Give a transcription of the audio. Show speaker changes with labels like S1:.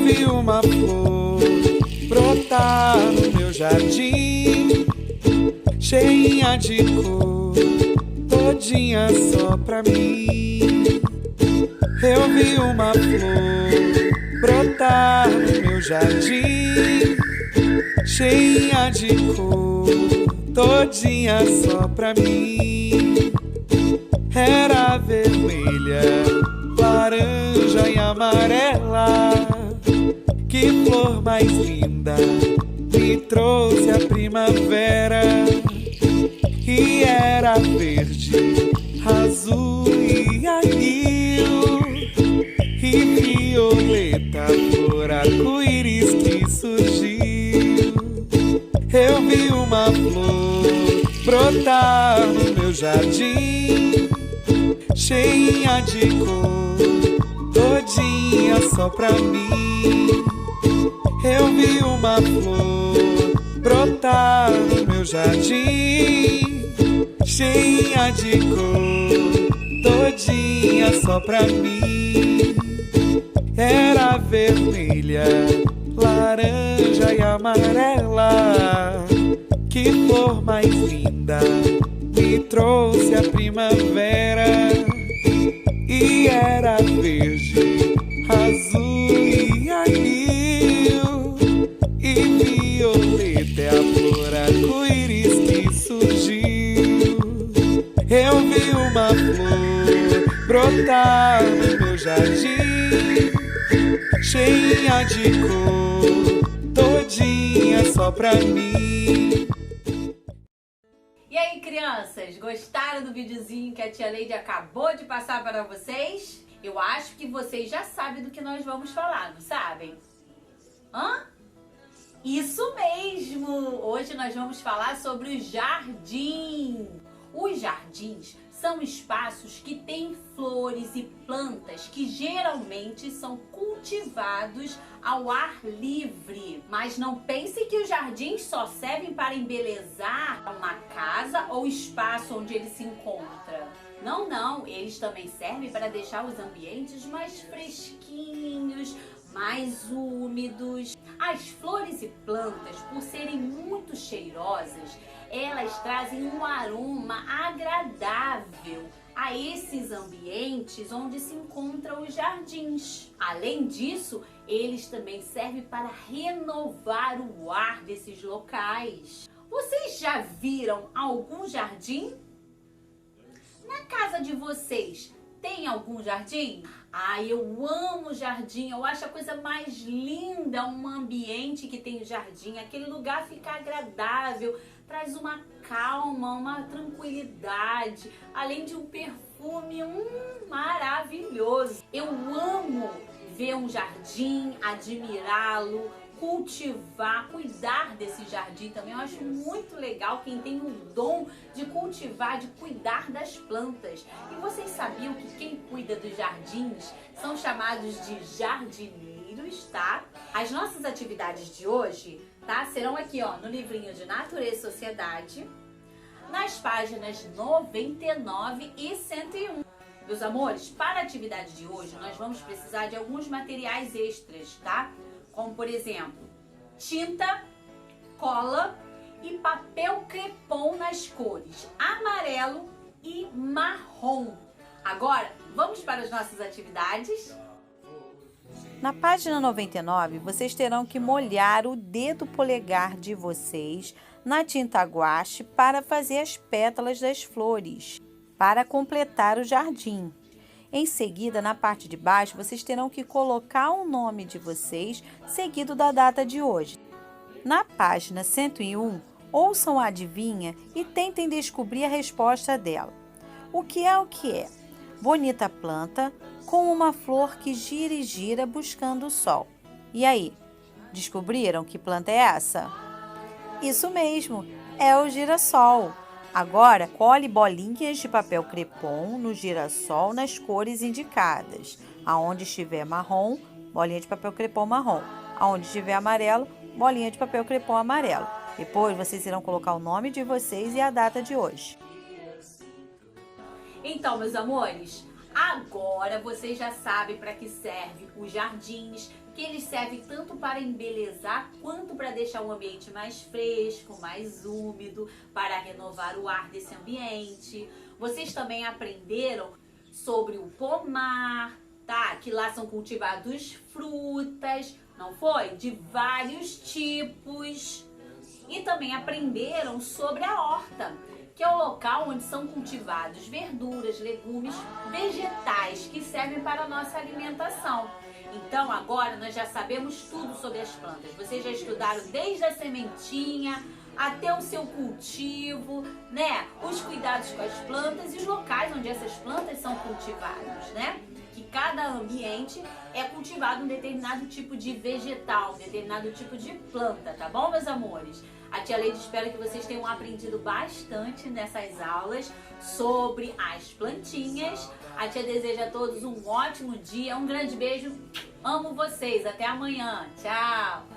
S1: vi uma flor brotar no meu jardim, cheinha de cor, todinha só pra mim. Eu vi uma flor brotar no meu jardim, cheinha de cor, todinha só pra mim. Era vermelha, laranja e amarela. Que flor mais linda me trouxe a primavera. E era verde, azul e anil, e violeta, flor arco-íris que surgiu. Eu vi uma flor brotar no meu jardim, cheinha de cor, todinha só pra mim. Eu vi uma flor brotar no meu jardim, cheinha de cor, todinha só pra mim. Era vermelha, laranja e amarela. Que flor mais linda me trouxe a primavera. E era verde, azul e anil, e violeta é a flor arco-íris que surgiu. Eu vi uma flor brotar no meu jardim, cheinha de cor, todinha só pra mim.
S2: E aí, crianças, gostaram do videozinho que a tia Leide acabou de passar para vocês? Eu acho que vocês já sabem do que nós vamos falar, não sabem? Hã? Isso mesmo! Hoje nós vamos falar sobre o jardim. Os jardins são espaços que têm flores e plantas que geralmente são cultivados ao ar livre. Mas não pense que os jardins só servem para embelezar uma casa ou espaço onde ele se encontra. Não, não, eles também servem para deixar os ambientes mais fresquinhos, mais úmidos. As flores e plantas, por serem muito cheirosas, elas trazem um aroma agradável a esses ambientes onde se encontram os jardins. Além disso, eles também servem para renovar o ar desses locais. Vocês já viram algum jardim? Na casa de vocês, tem algum jardim? Ai, eu amo jardim, eu acho a coisa mais linda um ambiente que tem jardim. Aquele lugar fica agradável, traz uma calma, uma tranquilidade, além de um perfume maravilhoso. Eu amo ver um jardim, admirá-lo, cultivar, cuidar desse jardim também. Eu acho muito legal quem tem o dom de cultivar, de cuidar das plantas. E vocês sabiam que quem cuida dos jardins são chamados de jardineiros, tá? As nossas atividades de hoje, tá, serão aqui, ó, no livrinho de Natureza e Sociedade, nas páginas 99 e 101. Meus amores, para a atividade de hoje, nós vamos precisar de alguns materiais extras, tá? Como, por exemplo, tinta, cola e papel crepom nas cores amarelo e marrom. Agora, vamos para as nossas atividades?
S3: Na página 99, vocês terão que molhar o dedo polegar de vocês na tinta guache para fazer as pétalas das flores, para completar o jardim. Em seguida, na parte de baixo, vocês terão que colocar o nome de vocês, seguido da data de hoje. Na página 101, ouçam a adivinha e tentem descobrir a resposta dela. O que é o que é? Bonita planta com uma flor que gira e gira buscando o sol. E aí, descobriram que planta é essa? Isso mesmo, é o girassol. Agora, cole bolinhas de papel crepom no girassol nas cores indicadas. Aonde estiver marrom, bolinha de papel crepom marrom. Aonde estiver amarelo, bolinha de papel crepom amarelo. Depois, vocês irão colocar o nome de vocês e a data de hoje.
S2: Então, meus amores, Agora você já sabe para que serve os jardins, que eles servem tanto para embelezar quanto para deixar o ambiente mais fresco, mais úmido, para renovar o ar desse ambiente. Vocês também aprenderam sobre o pomar, tá? Que lá são cultivados frutas, não foi? De vários tipos. E também aprenderam sobre a horta, que é o local onde são cultivados verduras, legumes, vegetais que servem para a nossa alimentação. Então agora nós já sabemos tudo sobre as plantas. Vocês já estudaram desde a sementinha até o seu cultivo, né? Os cuidados com as plantas e os locais onde essas plantas são cultivadas, né? Que cada ambiente é cultivado um determinado tipo de vegetal, um determinado tipo de planta, tá bom, meus amores? A tia Leide espera que vocês tenham aprendido bastante nessas aulas sobre as plantinhas. A tia deseja a todos um ótimo dia, um grande beijo, amo vocês, até amanhã, tchau!